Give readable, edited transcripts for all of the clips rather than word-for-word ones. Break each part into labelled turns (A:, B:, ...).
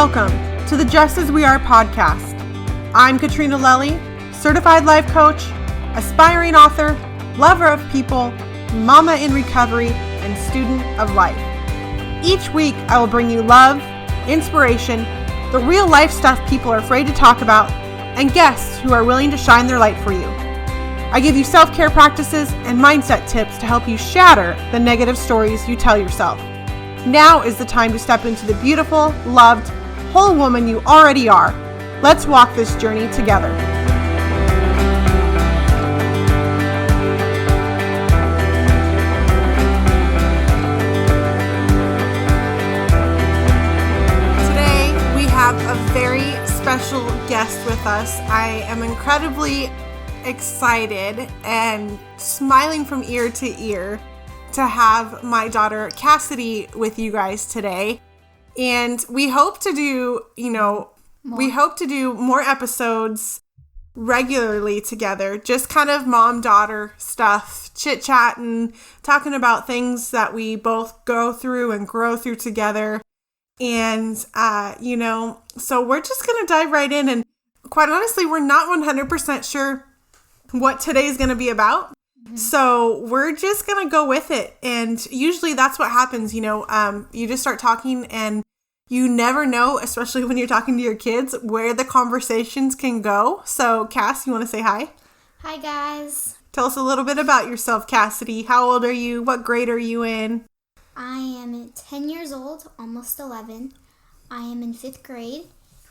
A: Welcome to the Just As We Are podcast. I'm Katrina, certified life coach, aspiring author, lover of people, mama in recovery, and student of life. Each week, I will bring you love, inspiration, the real life stuff people are afraid to talk about, and guests who are willing to shine their light for you. I give you self-care practices and mindset tips to help you shatter the negative stories you tell yourself. Now is the time to step into the beautiful, loved, whole woman you already are. Let's walk this journey together. Today, we have a very special guest with us. I am incredibly excited and smiling from ear to ear to have my daughter Kassidi with you guys today. And we hope to do, more episodes regularly together, just kind of mom-daughter stuff, chit-chatting, talking about things that we both go through and grow through together. And, so we're just going to dive right in. And quite honestly, we're not 100% sure what today's going to be about. So we're just going to go with it. And usually that's what happens. You just start talking and you never know, especially when you're talking to your kids, where the conversations can go. So Kass, you want to say hi?
B: Hi, guys.
A: Tell us a little bit about yourself, Kassidi. How old are you? What grade are you in?
B: I am 10 years old, almost 11. I am in 5th grade.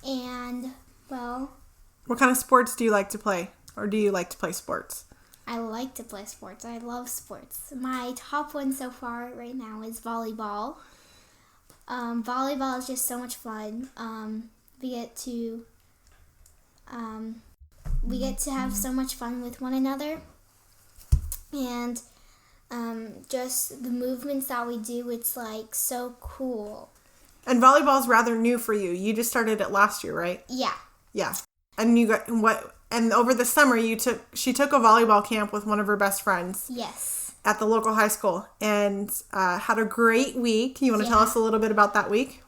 B: And,
A: what kind of sports do you like to play? Or do you like to play sports?
B: I like to play sports. I love sports. My top one so far right now is volleyball. Volleyball is just so much fun. We get to have so much fun with one another, and just the movements that we do. It's like so cool.
A: And volleyball is rather new for you. You just started it last year, right?
B: Yeah.
A: Yeah. And you got what? And over the summer, she took a volleyball camp with one of her best friends.
B: Yes.
A: At the local high school, and had a great week. You want to tell us a little bit about that week?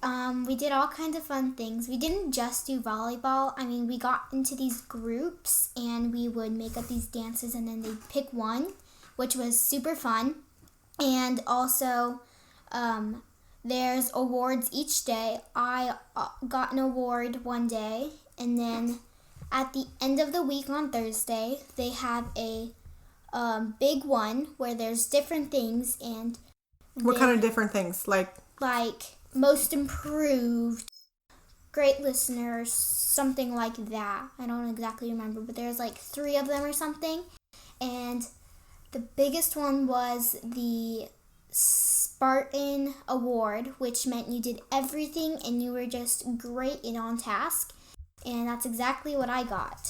B: We did all kinds of fun things. We didn't just do volleyball. I mean, we got into these groups, and we would make up these dances, and then they'd pick one, which was super fun. And also, there's awards each day. I got an award one day, and then at the end of the week on Thursday, they have a big one where there's different things. And
A: what kind of different things? Like
B: most improved, great listeners, something like that. I don't exactly remember, but there's 3 of them or something. And the biggest one was the Spartan Award, which meant you did everything and you were just great and on task. And that's exactly what I got.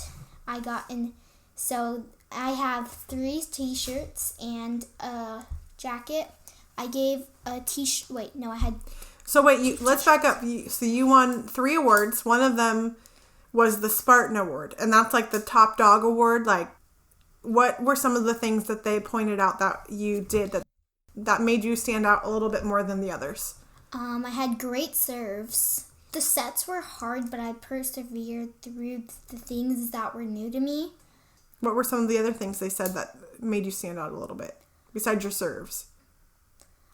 B: So I have 3 t-shirts and a jacket. I gave a t-shirt. Wait, no, I had.
A: So let's back up. So you won 3 awards. One of them was the Spartan Award, and that's like the top dog award. Like, what were some of the things that they pointed out that you did that made you stand out a little bit more than the others?
B: I had great serves. The sets were hard, but I persevered through the things that were new to me.
A: What were some of the other things they said that made you stand out a little bit, besides your serves?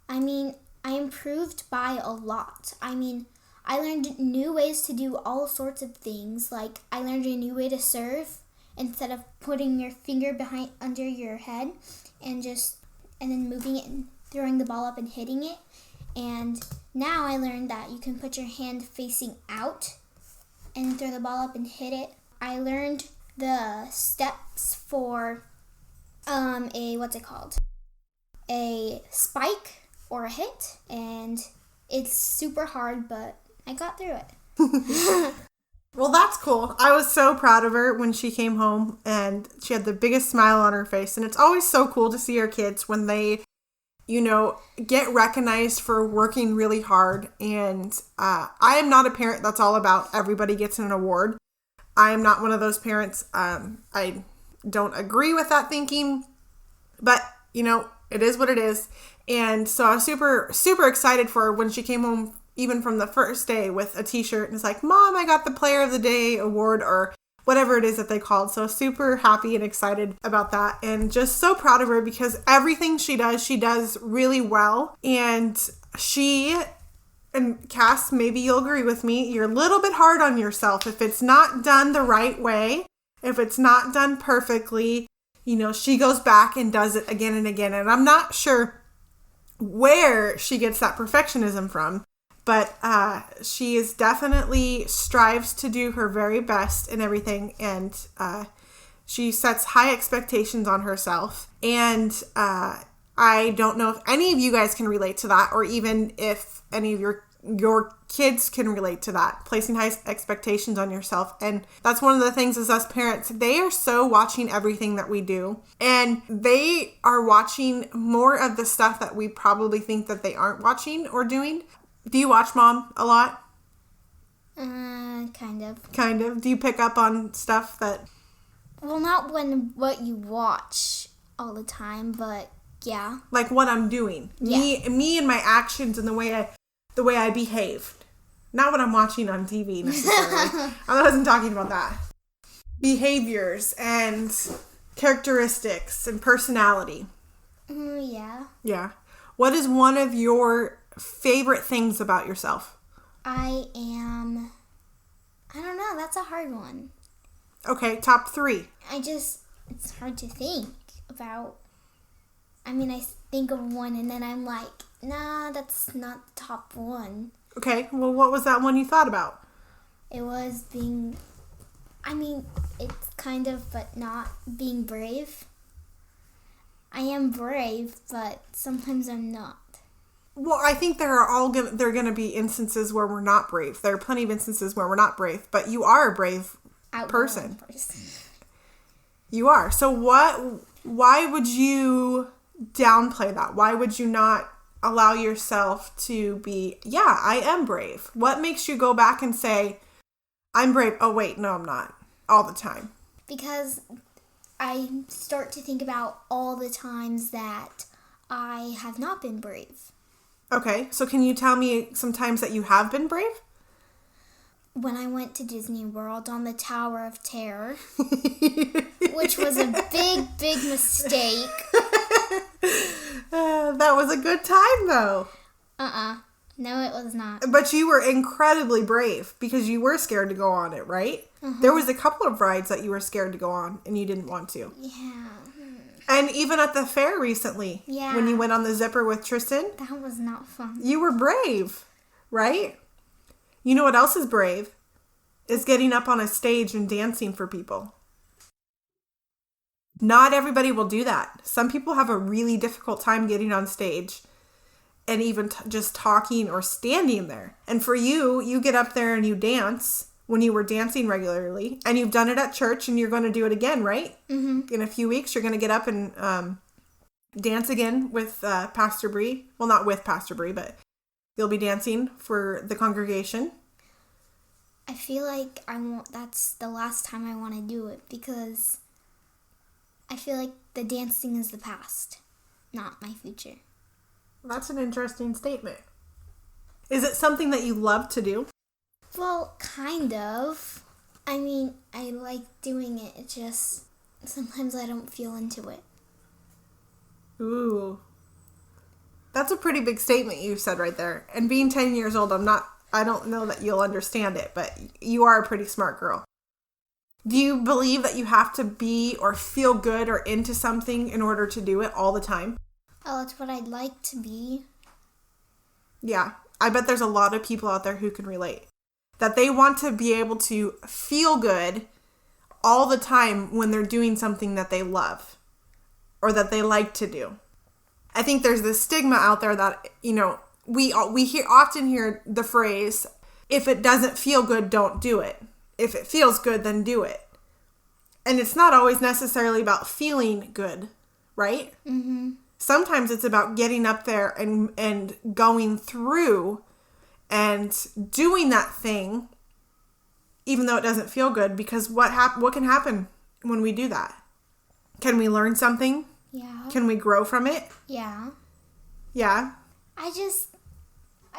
B: I mean, I improved by a lot. I mean, I learned new ways to do all sorts of things. Like, I learned a new way to serve instead of putting your finger under your head and then moving it and throwing the ball up and hitting it. And now I learned that you can put your hand facing out and throw the ball up and hit it. I learned the steps for a spike or a hit, and it's super hard, but I got through it.
A: Well, that's cool. I was so proud of her when she came home, and she had the biggest smile on her face, and it's always so cool to see our kids when they get recognized for working really hard. And I am not a parent that's all about everybody gets an award. I am not one of those parents. I don't agree with that thinking, but it is what it is. And so I was super, super excited for her when she came home even from the first day with a t-shirt and it's like, Mom, I got the Player of the Day award or whatever it is that they called. So super happy and excited about that and just so proud of her because everything she does really well. And and Kass, maybe you'll agree with me, you're a little bit hard on yourself. If it's not done the right way, if it's not done perfectly, she goes back and does it again and again. And I'm not sure where she gets that perfectionism from, but she is definitely strives to do her very best in everything. And she sets high expectations on herself. And I don't know if any of you guys can relate to that, or even if any of your kids can relate to that, placing high expectations on yourself. And that's one of the things as us parents, they are so watching everything that we do. And they are watching more of the stuff that we probably think that they aren't watching or doing. Do you watch Mom a lot?
B: Kind of.
A: Kind of. Do you pick up on stuff that...
B: Well, not what you watch all the time, but yeah.
A: Like what I'm doing.
B: Yeah.
A: Me and my actions and the way I behave. Not what I'm watching on TV necessarily. I wasn't talking about that. Behaviors and characteristics and personality.
B: Yeah.
A: Yeah. What is one of your favorite things about yourself?
B: I don't know. That's a hard one.
A: Okay, top 3.
B: It's hard to think about. I mean, I think of one and then I'm like, nah, that's not top 1.
A: Okay, well, what was that one you thought about?
B: It was it's kind of, but not being brave. I am brave, but sometimes I'm not.
A: Well, I think there are going to be instances where we're not brave. There are plenty of instances where we're not brave, but you are a brave person. You are. So why would you downplay that? Why would you not allow yourself to be, yeah, I am brave? What makes you go back and say, I'm brave? Oh, wait, no, I'm not. All the time.
B: Because I start to think about all the times that I have not been brave.
A: Okay, so can you tell me some times that you have been brave?
B: When I went to Disney World on the Tower of Terror, which was a big, big mistake.
A: That was a good time, though.
B: No, it was not.
A: But you were incredibly brave because you were scared to go on it, right? Uh-huh. There was a couple of rides that you were scared to go on and you didn't want to.
B: Yeah.
A: And even at the fair recently, when you went on the zipper with Tristan.
B: That was not fun.
A: You were brave, right? You know what else is brave? Is getting up on a stage and dancing for people. Not everybody will do that. Some people have a really difficult time getting on stage and even just talking or standing there. And for you, you get up there and you dance when you were dancing regularly. And you've done it at church and you're going to do it again, right? Mm-hmm. In a few weeks, you're going to get up and dance again with Pastor Bree. Well, not with Pastor Bree, but you'll be dancing for the congregation.
B: I feel like that's the last time I want to do it because I feel like the dancing is the past, not my future.
A: That's an interesting statement. Is it something that you love to do?
B: Well, kind of. I mean, I like doing it. It's just sometimes I don't feel into it.
A: Ooh. That's a pretty big statement you said right there. And being 10 years old, I don't know that you'll understand it, but you are a pretty smart girl. Do you believe that you have to be or feel good or into something in order to do it all the time?
B: Oh, that's what I'd like to be.
A: Yeah, I bet there's a lot of people out there who can relate. That they want to be able to feel good all the time when they're doing something that they love or that they like to do. I think there's this stigma out there that, we often hear the phrase, if it doesn't feel good, don't do it. If it feels good, then do it. And it's not always necessarily about feeling good, right? Mm-hmm. Sometimes it's about getting up there and going through and doing that thing, even though it doesn't feel good, because what can happen when we do that? Can we learn something?
B: Yeah.
A: Can we grow from it?
B: Yeah.
A: Yeah.
B: I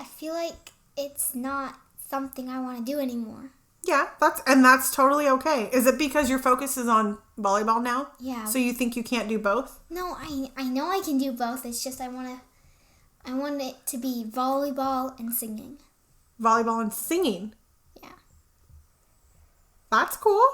B: feel like it's not something I want to do anymore.
A: Yeah, that's totally okay. Is it because your focus is on volleyball now?
B: Yeah.
A: So you think you can't do both?
B: No, I know I can do both. It's just I want it to be volleyball and singing.
A: Volleyball and singing?
B: Yeah.
A: That's cool.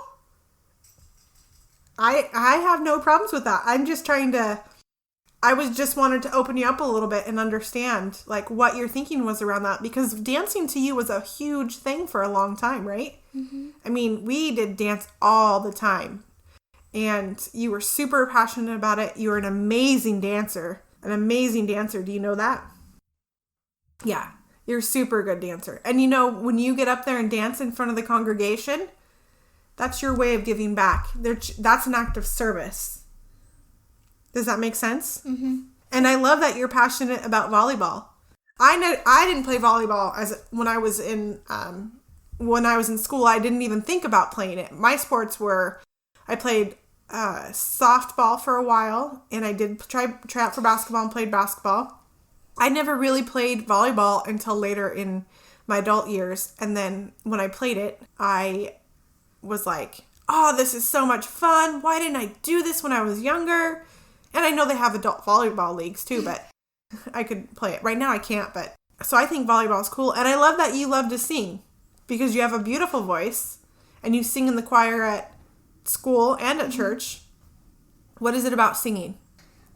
A: I have no problems with that. I was just wanted to open you up a little bit and understand like what your thinking was around that, because dancing to you was a huge thing for a long time, right?
B: Mm-hmm.
A: I mean, we did dance all the time, and you were super passionate about it. You were an amazing dancer. Do you know that? Yeah, you're a super good dancer. And you know, when you get up there and dance in front of the congregation, that's your way of giving back. That's an act of service. Does that make sense?
B: Mm-hmm.
A: And I love that you're passionate about volleyball. I didn't play volleyball when I was in school. I didn't even think about playing it. My sports were, I played softball for a while, and I did try out for basketball and played basketball. I never really played volleyball until later in my adult years. And then when I played it, I was like, oh, this is so much fun. Why didn't I do this when I was younger? And I know they have adult volleyball leagues too, but I could play it. Right now I can't, but so I think volleyball is cool. And I love that you love to sing because you have a beautiful voice and you sing in the choir at school and at church. What is it about singing?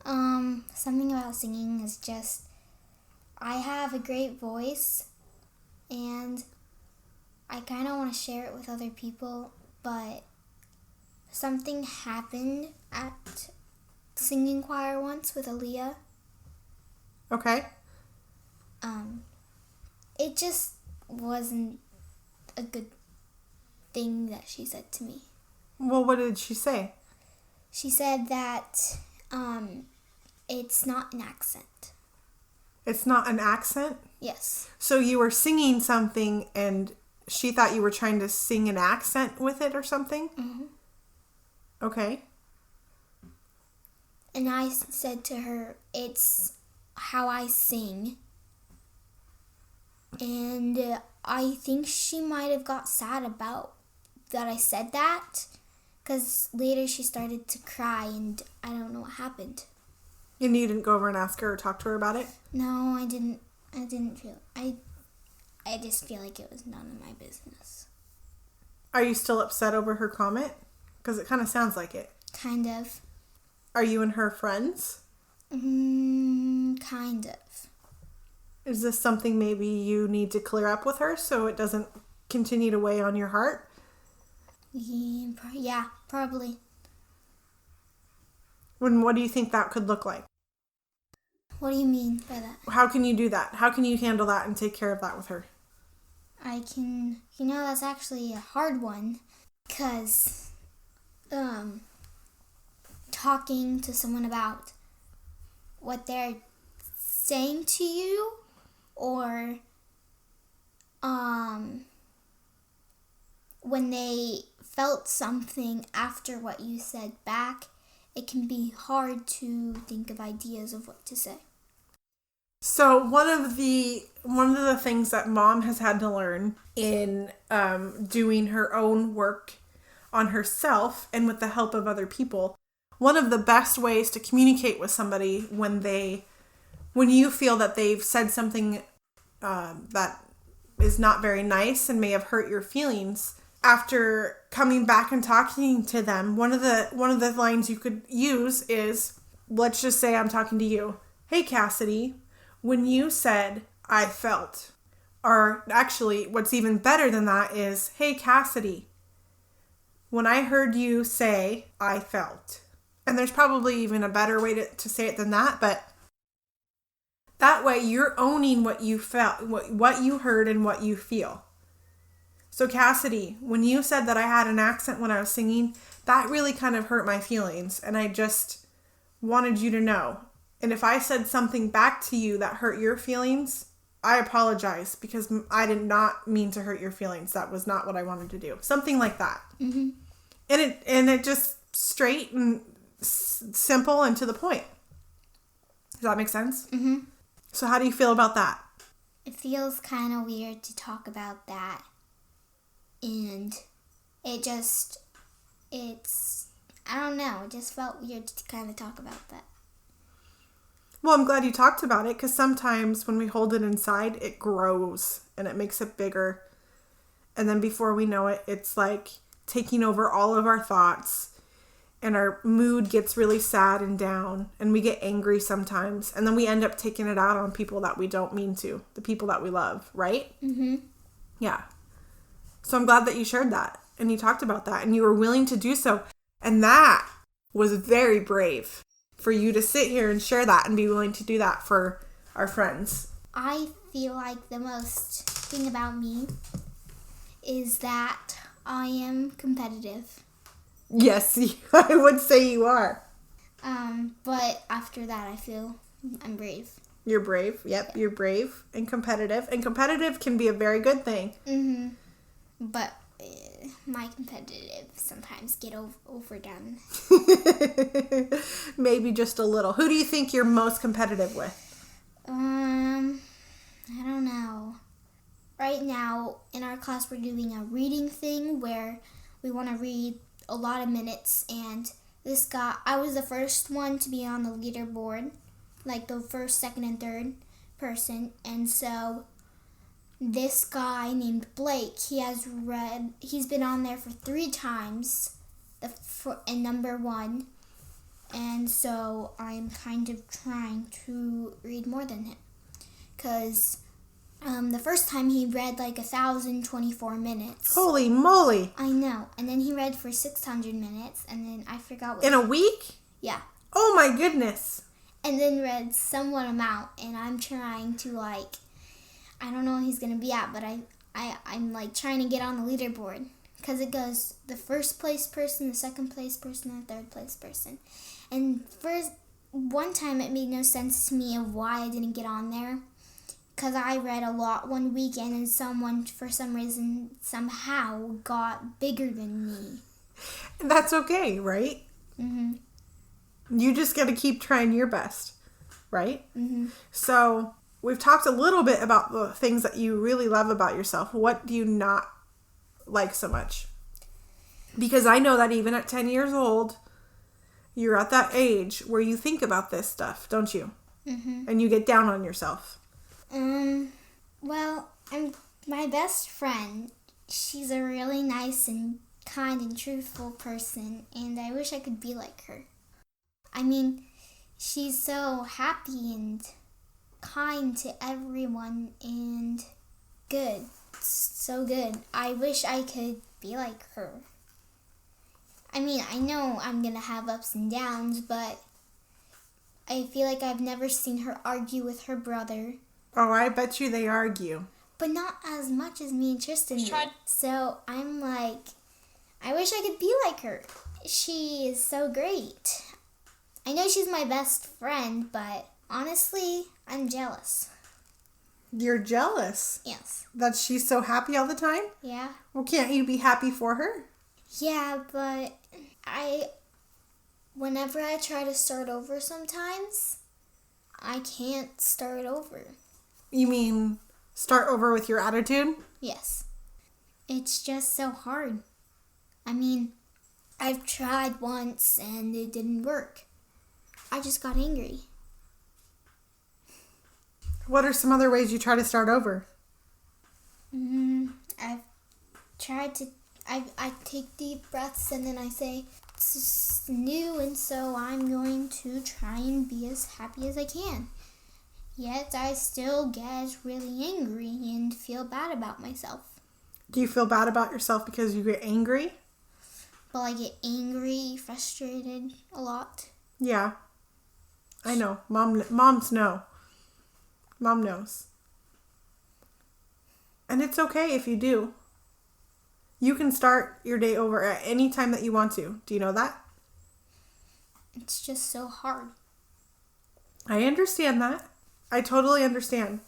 B: Something about singing is just I have a great voice and I kind of want to share it with other people, but something happened at singing choir once with Aaliyah.
A: Okay.
B: It just wasn't a good thing that she said to me.
A: Well, what did she say?
B: She said that it's not an accent.
A: It's not an accent?
B: Yes.
A: So you were singing something and she thought you were trying to sing an accent with it or something?
B: Mm-hmm.
A: Okay.
B: And I said to her, it's how I sing. And I think she might have got sad about that I said that. Because later she started to cry and I don't know what happened.
A: And you didn't go over and ask her or talk to her about it?
B: No, I didn't feel... I just feel like it was none of my business.
A: Are you still upset over her comment? Because it kind of sounds like it.
B: Kind of.
A: Are you and her friends?
B: Kind of.
A: Is this something maybe you need to clear up with her so it doesn't continue to weigh on your heart?
B: Yeah, probably.
A: What do you think that could look like?
B: What do you mean by that?
A: How can you do that? How can you handle that and take care of that with her?
B: I can... that's actually a hard one. Because... talking to someone about what they're saying to you or when they felt something after what you said back, it can be hard to think of ideas of what to say.
A: So one of the things that Mom has had to learn in doing her own work on herself and with the help of other people, one of the best ways to communicate with somebody when you feel that they've said something that is not very nice and may have hurt your feelings, after coming back and talking to them, one of the lines you could use is, let's just say I'm talking to you. Hey, Kassidi, when you said I felt, or actually what's even better than that is, hey, Kassidi, when I heard you say I felt. And there's probably even a better way to say it than that, but that way you're owning what you felt, what you heard and what you feel. So Kassidi, when you said that I had an accent when I was singing, that really kind of hurt my feelings, and I just wanted you to know. And if I said something back to you that hurt your feelings, I apologize because I did not mean to hurt your feelings. That was not what I wanted to do. Something like that.
B: Mm-hmm.
A: And it just straight and simple and to the point. Does that make sense?
B: Mm-hmm.
A: So how do you feel about that?
B: it feels kind of weird to talk about that. And I don't know, it just felt weird to kind of talk about that.
A: Well, I'm glad you talked about it, because sometimes when we hold it inside, it grows and it makes it bigger. And then before we know it, it's like taking over all of our thoughts, and our mood gets really sad and down, and we get angry sometimes. And then we end up taking it out on people that we don't mean to, the people that we love, right?
B: Mm-hmm.
A: Yeah. So I'm glad that you shared that and you talked about that and you were willing to do so. And that was very brave for you to sit here and share that and be willing to do that for our friends.
B: I feel like the most thing about me is that I am competitive.
A: Yes, I would say you are.
B: But after that, I feel I'm brave.
A: You're brave. Yep, yeah. You're brave and competitive. And competitive can be a very good thing.
B: Mm-hmm. But my competitive sometimes get overdone.
A: Maybe just a little. Who do you think you're most competitive with?
B: I don't know. Right now, in our class, we're doing a reading thing where we want to read a lot of minutes, and I was the first one to be on the leaderboard, like the first, second, and third person, and so this guy named Blake, he's been on there for 3 times, and number 1, and so I'm kind of trying to read more than him, because the first time he read like 1,024 minutes.
A: Holy moly!
B: I know. And then he read for 600 minutes, and then I forgot what.
A: In a week?
B: Yeah.
A: Oh my goodness!
B: And then read somewhat amount, and I'm trying to I don't know what he's gonna be at, but I'm like trying to get on the leaderboard, because it goes the first place person, the second place person, and the third place person. And one time it made no sense to me of why I didn't get on there. Because I read a lot one weekend, and someone, for some reason, somehow got bigger than me.
A: That's okay, right?
B: Mm-hmm.
A: You just got to keep trying your best, right?
B: Mm-hmm.
A: So we've talked a little bit about the things that you really love about yourself. What do you not like so much? Because I know that even at 10 years old, you're at that age where you think about this stuff, don't you?
B: Mm-hmm.
A: And you get down on yourself.
B: Well, my best friend, she's a really nice and kind and truthful person, and I wish I could be like her. I mean, she's so happy and kind to everyone and good. So good. I wish I could be like her. I mean, I know I'm gonna have ups and downs, but I feel like I've never seen her argue with her brother.
A: Oh, I bet you they argue.
B: But not as much as me and Tristan do. So I'm like, I wish I could be like her. She is so great. I know she's my best friend, but honestly, I'm jealous.
A: You're jealous?
B: Yes.
A: That she's so happy all the time?
B: Yeah.
A: Well, can't you be happy for her?
B: Yeah, but whenever I try to start over sometimes, I can't start over.
A: You mean start over with your attitude?
B: Yes. It's just so hard. I mean, I've tried once and it didn't work. I just got angry.
A: What are some other ways you try to start over?
B: I've tried to... I take deep breaths and then I say, it's new, and so I'm going to try and be as happy as I can. Yet I still get really angry and feel bad about myself.
A: Do you feel bad about yourself because you get angry?
B: Well, I get angry, frustrated a lot.
A: Yeah. I know. Moms know. Mom knows. And it's okay if you do. You can start your day over at any time that you want to. Do you know that?
B: It's just so hard.
A: I understand that. I totally understand.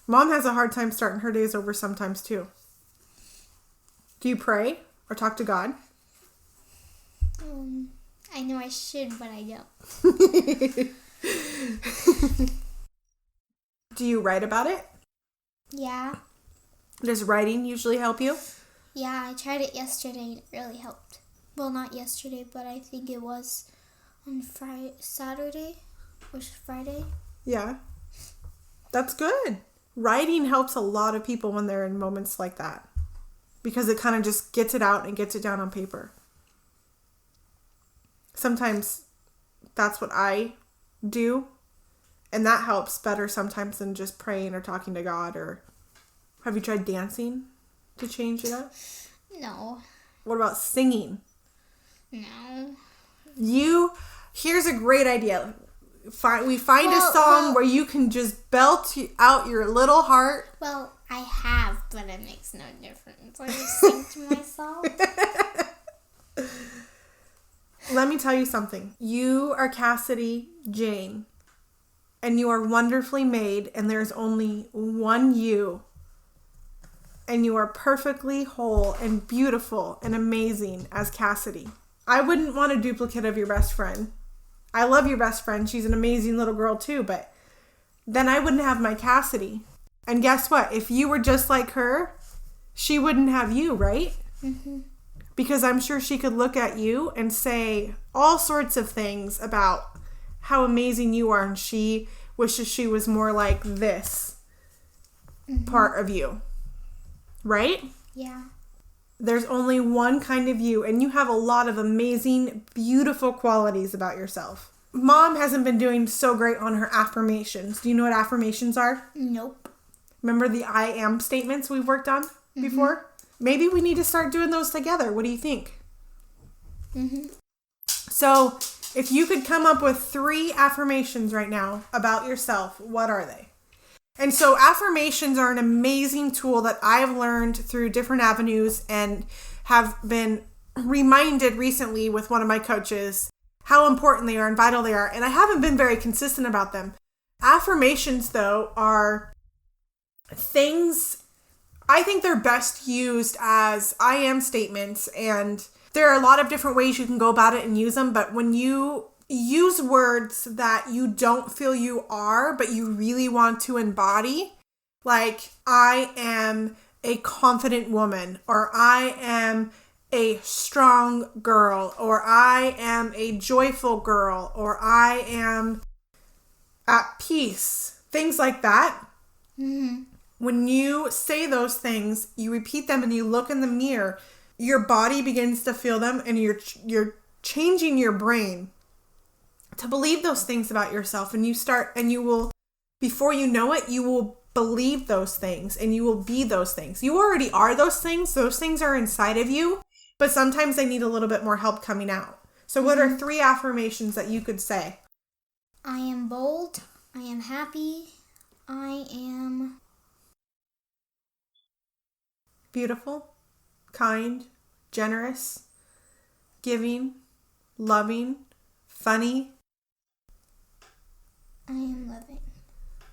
A: Mom has a hard time starting her days over sometimes too. Do you pray or talk to God?
B: I know I should, but I don't.
A: Do you write about it?
B: Yeah.
A: Does writing usually help you?
B: Yeah, I tried it yesterday and it really helped. Well, not yesterday, but I think it was on Saturday or Friday.
A: Yeah. That's good. Writing helps a lot of people when they're in moments like that because it kind of just gets it out and gets it down on paper. Sometimes that's what I do, and that helps better sometimes than just praying or talking to God. Or have you tried dancing to change it up?
B: No.
A: What about singing?
B: No.
A: Here's a great idea. We find a song where you can just belt out your little heart.
B: Well, I have, but it makes no difference. I just sing to myself.
A: Let me tell you something. You are Kassidi Jane, and you are wonderfully made, and there's only one you, and you are perfectly whole and beautiful and amazing as Kassidi. I wouldn't want a duplicate of your best friend. I love your best friend. She's an amazing little girl too, but then I wouldn't have my Kassidi. And guess what? If you were just like her, she wouldn't have you, right? Mm-hmm. Because I'm sure she could look at you and say all sorts of things about how amazing you are, and she wishes she was more like this part of you. Right?
B: Yeah.
A: There's only one kind of you, and you have a lot of amazing, beautiful qualities about yourself. Mom hasn't been doing so great on her affirmations. Do you know what affirmations are?
B: Nope.
A: Remember the I am statements we've worked on before? Maybe we need to start doing those together. What do you think? So, if you could come up with 3 affirmations right now about yourself, what are they? And so affirmations are an amazing tool that I've learned through different avenues and have been reminded recently with one of my coaches how important they are and vital they are. And I haven't been very consistent about them. Affirmations, though, are things, I think they're best used as I am statements. And there are a lot of different ways you can go about it and use them. But when you use words that you don't feel you are, but you really want to embody, like I am a confident woman, or I am a strong girl, or I am a joyful girl, or I am at peace, things like that. When you say those things, you repeat them and you look in the mirror, your body begins to feel them, and you're changing your brain to believe those things about yourself. And you will, before you know it, you will believe those things and you will be those things. You already are those things. Those things are inside of you, but sometimes they need a little bit more help coming out. So what are 3 affirmations that you could say?
B: I am bold. I am happy. I am
A: beautiful, kind, generous, giving, loving, funny.
B: I am loving.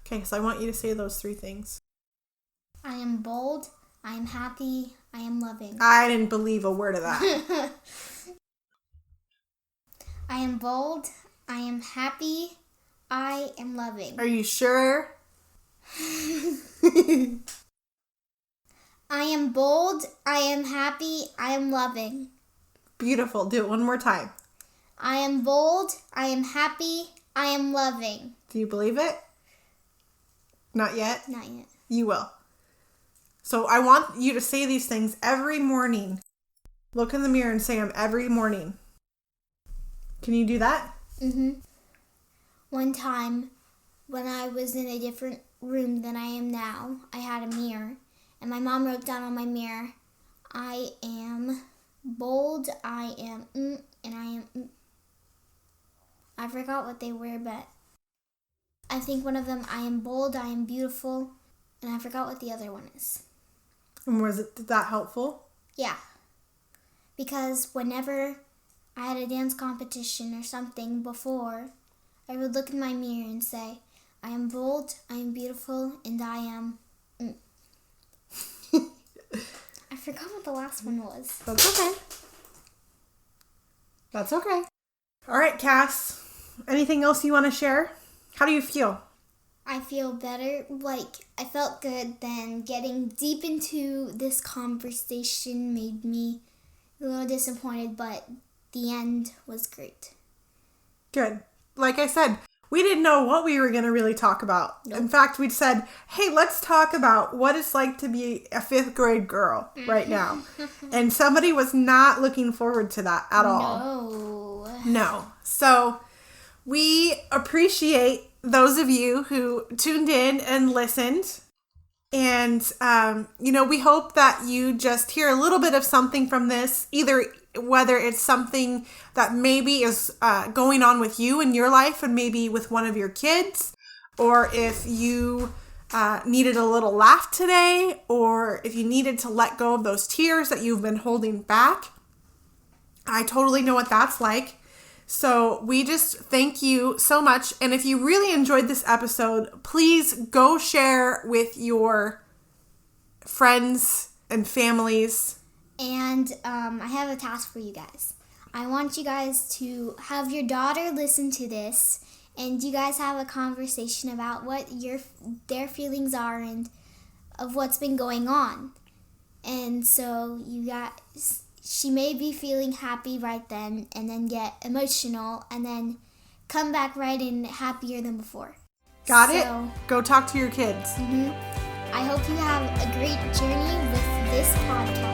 A: Okay, so I want you to say those 3 things.
B: I am bold. I am happy. I am loving.
A: I didn't believe a word of that.
B: I am bold. I am happy. I am loving.
A: Are you sure?
B: I am bold. I am happy. I am loving.
A: Beautiful. Do it one more time.
B: I am bold. I am happy. I am loving.
A: Do you believe it? Not yet?
B: Not yet.
A: You will. So I want you to say these things every morning. Look in the mirror and say them every morning. Can you do that?
B: One time, when I was in a different room than I am now, I had a mirror. And my mom wrote down on my mirror, I am bold, I am and I am I forgot what they were, but I think one of them, I am bold, I am beautiful, and I forgot what the other one is.
A: And was that helpful?
B: Yeah. Because whenever I had a dance competition or something before, I would look in my mirror and say, I am bold, I am beautiful, and I am I forgot what the last one was.
A: That's okay. That's okay. All right, Kass. Anything else you want to share? How do you feel?
B: I feel better. Like, I felt good. Then getting deep into this conversation made me a little disappointed, but the end was great.
A: Good. Like I said, we didn't know what we were going to really talk about. Nope. In fact, we said, hey, let's talk about what it's like to be a 5th grade girl right now. And somebody was not looking forward to that at all. No. So we appreciate those of you who tuned in and listened. And, we hope that you just hear a little bit of something from this, either whether it's something that maybe is going on with you in your life and maybe with one of your kids, or if you needed a little laugh today, or if you needed to let go of those tears that you've been holding back. I totally know what that's like. So we just thank you so much. And if you really enjoyed this episode, please go share with your friends and families.
B: And I have a task for you guys. I want you guys to have your daughter listen to this, and you guys have a conversation about what their feelings are and of what's been going on. And so she may be feeling happy right then, and then get emotional, and then come back right in happier than before.
A: Got it? Go talk to your kids.
B: I hope you have a great journey with this podcast.